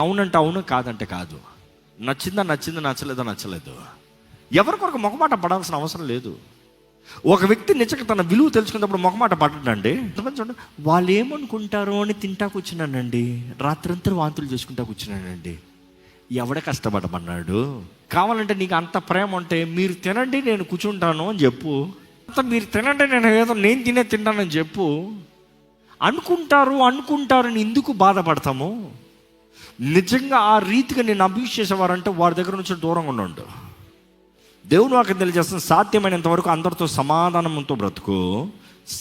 అవునంటే అవును, కాదంటే కాదు. నచ్చిందా నచ్చింది, నచ్చలేదా నచ్చలేదు. ఎవరికొరకు మొహమాట పడాల్సిన అవసరం లేదు. ఒక వ్యక్తి నిజంగా తన విలువ తెలుసుకున్నప్పుడు మొహమాట పడ్డాడండి. చూడండి, వాళ్ళు ఏమనుకుంటారో అని తింటా కూర్చున్నానండి, రాత్రంతా వాంతులు చేసుకుంటా కూర్చున్నానండి. ఎవడ కష్టపడమన్నాడు? కావాలంటే నీకు అంత ప్రేమ ఉంటే మీరు తినండి, నేను కూర్చుంటాను అని చెప్పు. అంత మీరు తినండి, నేను తింటానని చెప్పు. అనుకుంటారని ఎందుకు బాధపడతాము? నిజంగా ఆ రీతిగా నేను అబ్యూస్ చేసేవారంటే వారి దగ్గర నుంచి దూరంగా ఉండు. దేవుని వాక్యం తెలియజేస్తుంది, సాధ్యమైనంత వరకు అందరితో సమాధానంతో బ్రతుకు.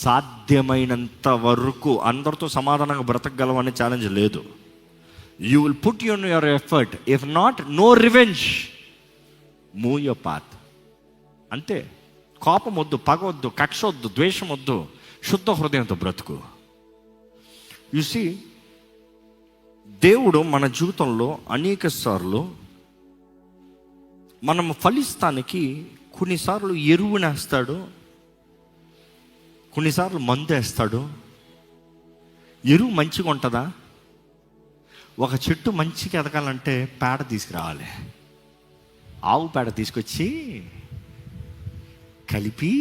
సాధ్యమైనంత వరకు అందరితో సమాధానంగా బ్రతకగలవని ఛాలెంజ్ లేదు. You will put your effort. If not, no revenge. Move your path. అంతే. కోపం వద్దు, పగ వద్దు, కక్ష వద్దు, ద్వేషం వద్దు. శుద్ధ హృదయంతో బ్రతుకు. యు సీ, దేవుడు మన జీవితంలో అనేక సార్లు మనం ఫలిస్తానికి కొన్నిసార్లు ఎరువునేస్తాడు, కొన్నిసార్లు మందు వేస్తాడు. ఎరువు మంచిగా ఉంటుందా? ఒక చెట్టు మంచిగా ఎదగాలంటే పేడ తీసుకురావాలి. ఆవు పేడ తీసుకొచ్చి కలిపి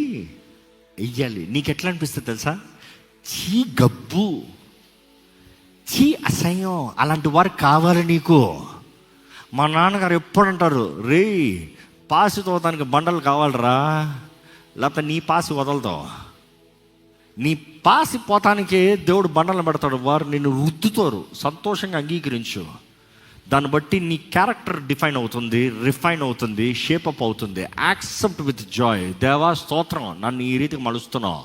వెయ్యాలి. నీకు ఎట్లా అనిపిస్తుంది తెలుసా? చీ గబ్బు, చీ అసహ్యం, అలాంటి వారు కావాలి నీకు. మా నాన్నగారు ఎప్పుడు అంటారు, రే పాసి తోదానికి బండలు కావాలరా, లేకపోతే నీ పాసి వదలతావు. నీ పాసి పోతానికే దేవుడు బండలు పెడతాడు. వారు నిన్ను రుద్దుతారు. సంతోషంగా అంగీకరించు. దాన్ని బట్టి నీ క్యారెక్టర్ డిఫైన్ అవుతుంది, రిఫైన్ అవుతుంది, షేపప్ అవుతుంది. Accept with Joy. దేవా స్తోత్రం, నన్ను ఈ రీతికి మలుస్తున్నావు.